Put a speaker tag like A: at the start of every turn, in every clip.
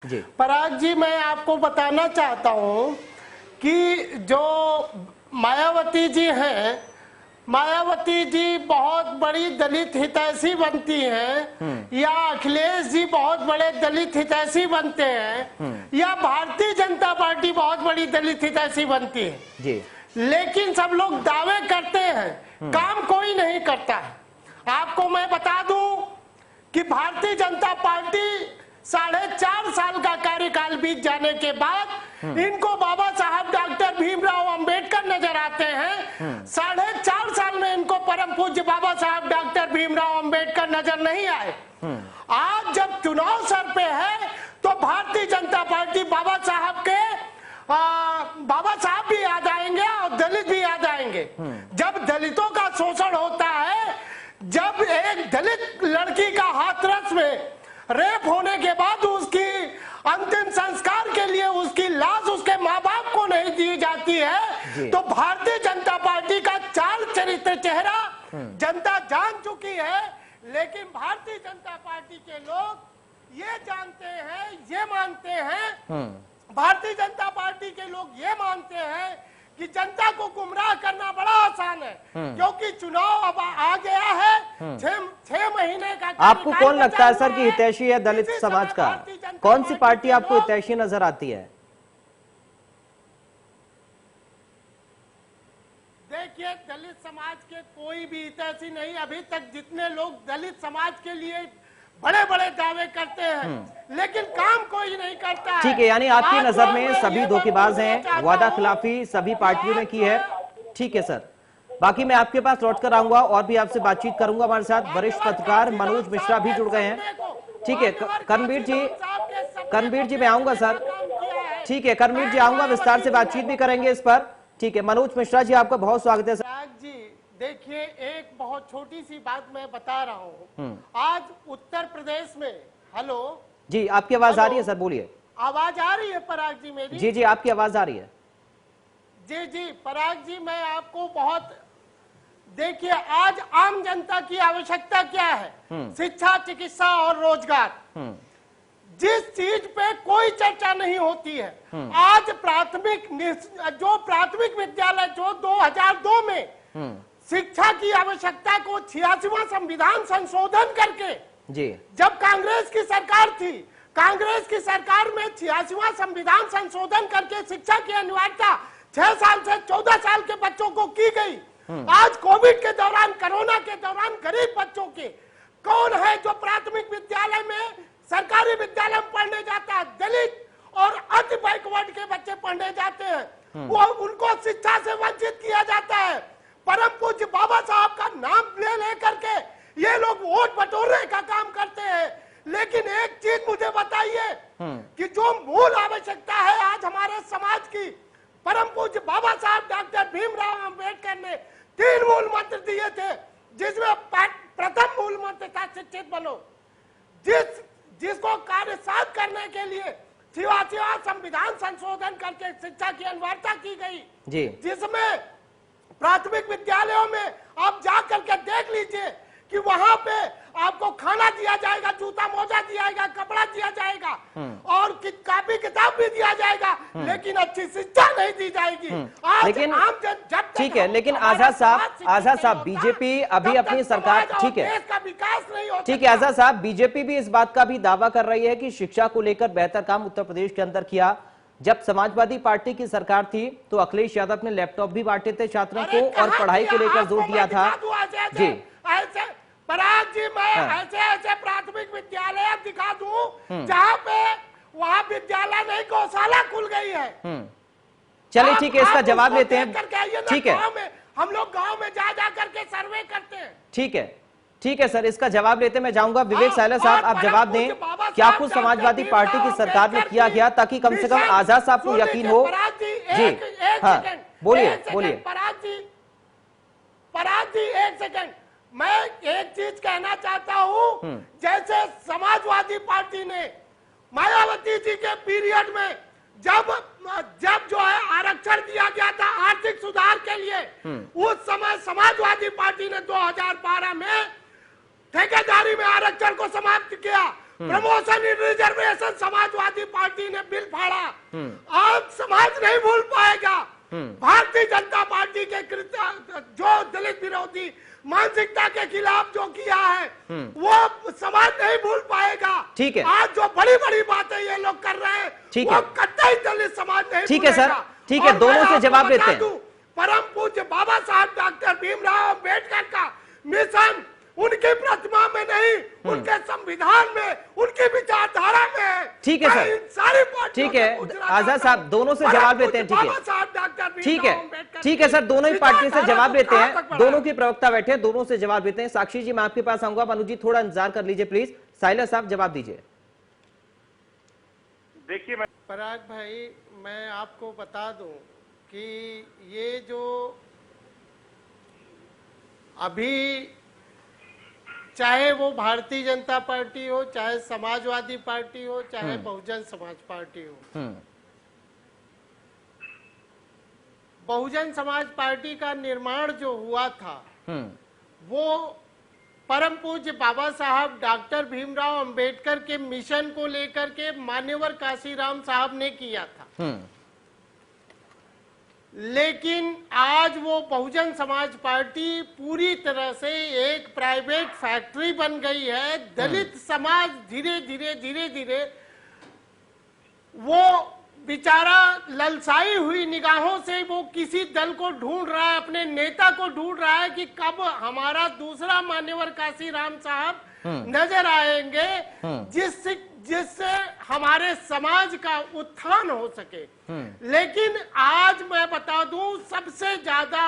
A: जी
B: पराग जी, मैं आपको बताना चाहता हूं कि जो मायावती जी हैं, मायावती जी बहुत बड़ी दलित हितैषी बनती हैं, या अखिलेश जी बहुत बड़े दलित हितैषी बनते हैं, या भारतीय जनता पार्टी बहुत बड़ी दलित हितैषी बनती है।
A: जी
B: लेकिन सब लोग दावे करते हैं, काम कोई नहीं करता है। आपको मैं बता दूं कि भारतीय जनता पार्टी 4.5 साल का कार्यकाल बीत जाने के बाद इनको बाबा साहब डॉक्टर भीमराव अंबेडकर नजर आते हैं। 4.5 साल में इनको परम पूज्य बाबा साहब डॉक्टर भीमराव अंबेडकर नजर नहीं आए। आज जब चुनाव सर पे है तो भारतीय जनता पार्टी बाबा साहब भी याद आएंगे और दलित भी याद आएंगे। जब दलितों का शोषण होता है, जब एक दलित लड़की का हाथरस में रेप होने के बाद उसकी अंतिम संस्कार के लिए उसकी लाश उसके माँ बाप को नहीं दी जाती है, तो भारतीय जनता पार्टी का चाल चरित्र चेहरा जनता जान चुकी है। लेकिन भारतीय जनता पार्टी के लोग ये जानते हैं, ये मानते हैं, भारतीय जनता पार्टी के लोग ये मानते हैं कि जनता को गुमराह करना बड़ा आसान है, क्योंकि चुनाव अब आ गया है। 6 महीने का
A: आपको कौन लगता है सर कि हितैषी है दलित समाज का? कौन सी पार्टी आपको हितैषी नजर आती है?
B: देखिए, दलित समाज के कोई भी हितैषी नहीं। अभी तक जितने लोग दलित समाज के लिए बड़े बड़े दावे करते हैं, लेकिन काम कोई नहीं करता है।
A: ठीक है, यानी आपकी नजर में सभी धोखेबाज हैं, वादा खिलाफी सभी पार्टियों ने की है। ठीक है सर, बाकी मैं आपके पास लौट कर आऊंगा और भी आपसे बातचीत करूंगा। हमारे साथ वरिष्ठ पत्रकार मनोज मिश्रा भी जुड़ गए हैं। ठीक है करणवीर जी मैं आऊंगा सर। ठीक है करणवीर जी, आऊंगा, विस्तार से बातचीत भी करेंगे इस पर। ठीक है मनोज मिश्रा जी, आपका बहुत स्वागत है सर।
B: देखिए, एक बहुत छोटी सी बात मैं बता रहा हूँ। आज उत्तर प्रदेश में, हेलो
A: जी, आपकी आवाज आ रही है सर, बोलिए।
B: आवाज आ रही है पराग जी मेरी?
A: जी जी, आपकी आवाज आ रही है।
B: जी जी पराग जी, मैं आपको बहुत, देखिए आज आम जनता की आवश्यकता क्या है? शिक्षा, चिकित्सा और रोजगार। जिस चीज पे कोई चर्चा नहीं होती है, आज प्राथमिक विद्यालय जो 2002 में शिक्षा की आवश्यकता को 86वां संविधान संशोधन करके,
A: जी
B: जब कांग्रेस की सरकार थी, कांग्रेस की सरकार में 86वां संविधान संशोधन करके शिक्षा की अनिवार्यता 6 साल से 14 साल के बच्चों को की गई। आज कोविड के दौरान, कोरोना के दौरान गरीब बच्चों के कौन है जो प्राथमिक विद्यालय में, सरकारी विद्यालय में पढ़ने जाता है? दलित और अति बैकवर्ड के बच्चे पढ़ने जाते हैं, वो उनको शिक्षा से वंचित किया जाता है। परम पूज्य बाबा साहब का नाम ले लेकर के ये लोग वोट बटोरने का काम करते हैं। लेकिन एक चीज मुझे बताइए कि जो मूल आवश्यकता है आज हमारे समाज की, परम पूज्य बाबा साहब डॉक्टर भीमराव अंबेडकर ने 3 मूल मंत्र दिए थे, जिसमें प्रथम मूल मंत्र था शिक्षित बनो, जिसको कार्य साध करने के लिए 86वां संविधान संशोधन करके शिक्षा की अनिवार्यता की गई, जिसमें प्राथमिक विद्यालयों में आप जा करके देख लीजिए कि वहां पे आपको खाना दिया जाएगा, जूता मोजा दिया जाएगा, कपड़ा दिया जाएगा और कॉपी किताब भी दिया जाएगा, लेकिन अच्छी शिक्षा नहीं दी जाएगी।
A: लेकिन ठीक है, लेकिन आजाद साहब बीजेपी अभी अपनी सरकार, ठीक है,
B: देश का विकास नहीं होता।
A: ठीक है आजाद साहब, बीजेपी भी इस बात का भी दावा कर रही है कि शिक्षा को लेकर बेहतर काम उत्तर प्रदेश के अंदर किया। जब समाजवादी पार्टी की सरकार थी तो अखिलेश यादव ने लैपटॉप भी बांटे थे छात्रों को और पढ़ाई को लेकर जोर दिया था। जी
B: ऐसे पराग जी, मैं ऐसे प्राथमिक विद्यालय दिखा दूं जहाँ पे वहाँ विद्यालय नहीं, गौशाला खुल गई है।
A: चलिए ठीक है, इसका जवाब लेते हैं। ठीक है,
B: हम लोग गाँव में जा करके सर्वे करते हैं।
A: ठीक है सर, इसका जवाब लेते मैं जाऊंगा। विवेक सायला साहब, आप जवाब दें, क्या कुछ समाजवादी पार्टी की सरकार में किया गया ताकि कम से कम आजाद साहब को यकीन हो? जी हाँ, बोलिए।
B: पराग जी एक सेकंड, मैं एक चीज कहना चाहता हूँ। जैसे समाजवादी पार्टी ने मायावती जी के पीरियड में जब जो है आरक्षण दिया गया था आर्थिक सुधार के लिए, उस समय समाजवादी पार्टी ने 2012 में ठेकेदारी में आरक्षण को समाप्त किया। प्रमोशन इन रिजर्वेशन समाजवादी पार्टी ने बिल फाड़ा। अब समाज नहीं भूल पाएगा भारतीय जनता पार्टी के जो दलित विरोधी मानसिकता के खिलाफ जो किया है वो समाज नहीं भूल पाएगा।
A: ठीक है,
B: आज जो बड़ी बड़ी बातें ये लोग कर रहे हैं वो कतई दलित समाज नहीं
A: ठीक है सर, ठीक है, दोनों से जवाब देते हैं।
B: परम पूज्य बाबा साहब डॉक्टर भीमराव अम्बेडकर का मिशन उनकी प्रतिमा में नहीं, उनके संविधान में, उनकी विचारधारा में है।
A: ठीक है सर,
B: सारी पार्टी,
A: ठीक है आजाद साहब, दोनों से जवाब देते हैं। ठीक है, ठीक है, ठीक है सर, दोनों ही पार्टी से जवाब देते हैं, दोनों के प्रवक्ता बैठे हैं, दोनों से जवाब देते हैं। साक्षी जी मैं आपके पास आऊंगा, मनु जी थोड़ा इंतजार कर लीजिए प्लीज। साइलस साहब जवाब दीजिए।
C: देखिए
B: पराग भाई, मैं आपको बता दूं कि ये जो अभी चाहे वो भारतीय जनता पार्टी हो, चाहे समाजवादी पार्टी हो, चाहे बहुजन समाज पार्टी हो, बहुजन समाज पार्टी का निर्माण जो हुआ था वो परम पूज्य बाबा साहब डॉक्टर भीमराव अंबेडकर के मिशन को लेकर के मान्यवर काशीराम साहब ने किया था। लेकिन आज वो बहुजन समाज पार्टी पूरी तरह से एक प्राइवेट फैक्ट्री बन गई है। दलित समाज धीरे धीरे वो बेचारा ललसाई हुई निगाहों से वो किसी दल को ढूंढ रहा है, अपने नेता को ढूंढ रहा है कि कब हमारा दूसरा मान्यवर काशीराम साहब नजर आएंगे जिससे हमारे समाज का उत्थान हो सके। लेकिन आज मैं बता दूं, सबसे ज्यादा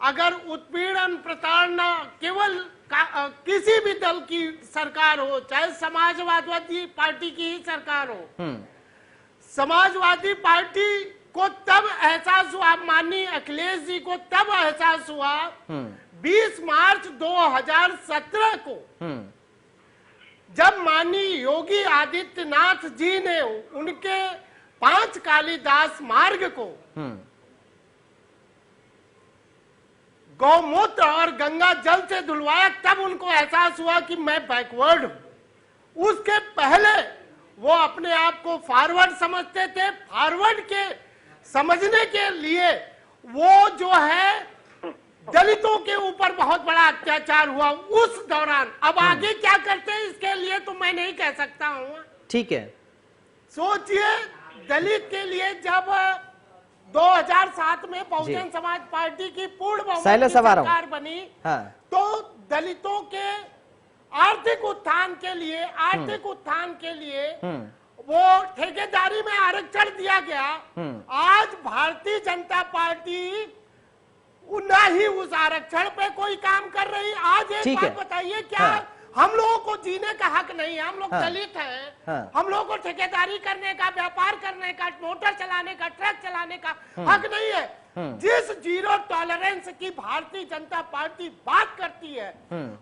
B: अगर उत्पीड़न प्रताड़ना केवल किसी भी दल की सरकार हो, चाहे समाजवादी पार्टी की ही सरकार हो, समाजवादी पार्टी को तब एहसास हुआ, माननीय अखिलेश जी को तब एहसास हुआ 20 मार्च 2017 को जब माननीय योगी आदित्यनाथ जी ने उनके 5 कालिदास मार्ग को गौमूत्र और गंगा जल से धुलवाया, तब उनको एहसास हुआ कि मैं बैकवर्ड हूं। उसके पहले वो अपने आप को फॉरवर्ड समझते थे। फॉरवर्ड के समझने के लिए वो जो है दलितों के ऊपर बहुत बड़ा अत्याचार हुआ उस दौरान। अब आगे क्या करते हैं इसके लिए तो मैं नहीं कह सकता हूँ।
A: ठीक है,
B: सोचिए, दलित के लिए जब 2007 में बहुजन समाज पार्टी की पूर्ण बहुमत की सरकार बनी, तो दलितों के आर्थिक उत्थान के लिए वो ठेकेदारी में आरक्षण दिया गया। आज भारतीय जनता पार्टी ना ही उस आरक्षण पे कोई काम कर रही। आज एक बात बताइए, क्या हम लोगों को जीने का हक नहीं है? हम लोग दलित हैं, हम लोगों को ठेकेदारी करने का, व्यापार करने का, मोटर चलाने का, ट्रक चलाने का हक नहीं है? जिस जीरो टॉलरेंस की भारतीय जनता पार्टी बात करती है,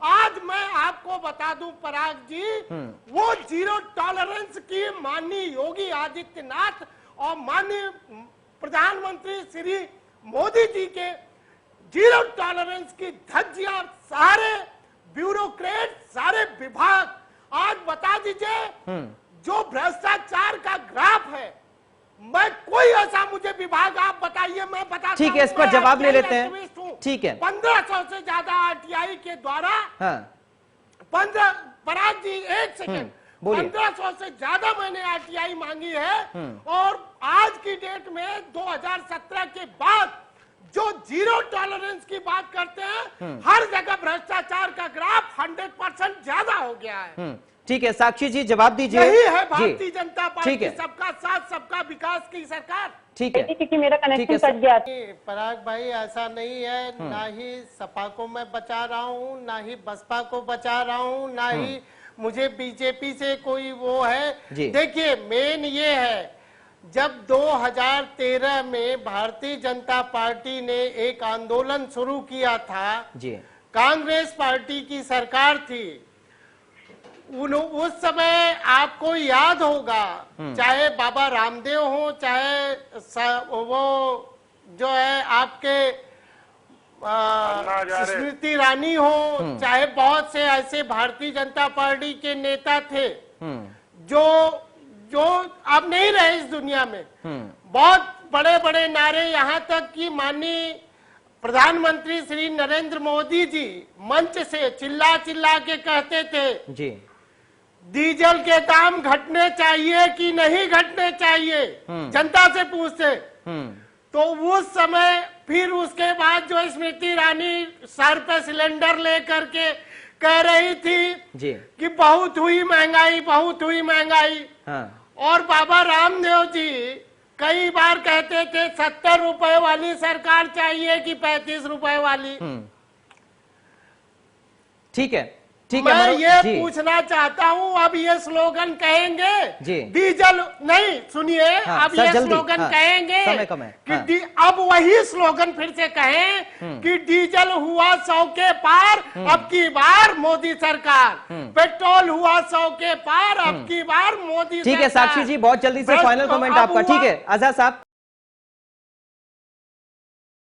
B: आज मैं आपको बता दूं पराग जी, वो जीरो टॉलरेंस की माननीय योगी आदित्यनाथ और माननीय प्रधानमंत्री श्री मोदी जी के जीरो टॉलरेंस की धज्जियां सारे ब्यूरोक्रेट, सारे विभाग, आज बता दीजिए जो भ्रष्टाचार का ग्राफ है, मैं कोई ऐसा मुझे विभाग आप बताइए, मैं बता।
A: ठीक है, इस पर जवाब ले लेते हैं। ठीक है,
B: 1500 से ज्यादा आरटीआई के द्वारा 15 पराग जी एक सेकेंड, 1500 से ज्यादा मैंने आरटीआई मांगी है। और आज की डेट में 2017 के बाद जो जीरो टॉलरेंस की बात करते हैं, हर जगह भ्रष्टाचार का ग्राफ 100% ज्यादा हो गया है।
A: ठीक है, साक्षी जी जवाब दीजिए।
B: यही है भारतीय जनता पार्टी, सबका साथ सबका विकास की सरकार।
A: ठीक है,
D: क्योंकि मेरा कनेक्शन कट गया।
B: पराग भाई, ऐसा नहीं है, ना ही सपा को मैं बचा रहा हूँ, ना ही बसपा को बचा रहा हूँ, ना ही मुझे बीजेपी से कोई वो है। देखिए, मेन ये है, जब 2013 में भारतीय जनता पार्टी ने एक आंदोलन शुरू किया था, कांग्रेस पार्टी की सरकार थी, उस समय आपको याद होगा, चाहे बाबा रामदेव हो, चाहे वो जो है आपके स्मृति ईरानी हो, चाहे बहुत से ऐसे भारतीय जनता पार्टी के नेता थे, जो जो अब नहीं रहे इस दुनिया में। बहुत बड़े बड़े नारे, यहाँ तक कि माननीय प्रधानमंत्री श्री नरेंद्र मोदी जी मंच से चिल्ला चिल्ला के कहते थे
A: जी,
B: डीजल के दाम घटने चाहिए कि नहीं घटने चाहिए, जनता से पूछते। तो उस समय फिर उसके बाद जो स्मृति ईरानी सर पे सिलेंडर लेकर के कह रही थी
A: जी
B: कि बहुत हुई महंगाई, बहुत हुई महंगाई। और बाबा रामदेव जी कई बार कहते थे 70 रुपए वाली सरकार चाहिए कि 35 रुपए वाली।
A: ठीक है, ठीक
B: मैं
A: है।
B: ये पूछना चाहता हूँ, अब ये स्लोगन कहेंगे
A: जी,
B: डीजल नहीं, सुनिए, अब ये स्लोगन कहेंगे कि अब वही स्लोगन फिर से कहें कि डीजल हुआ 100 के पार, अब की बार मोदी सरकार, पेट्रोल हुआ 100 के पार, अब की बार मोदी सरकार।
A: ठीक है साक्षी जी, बहुत जल्दी से फाइनल कमेंट आपका। ठीक है आजाद साहब।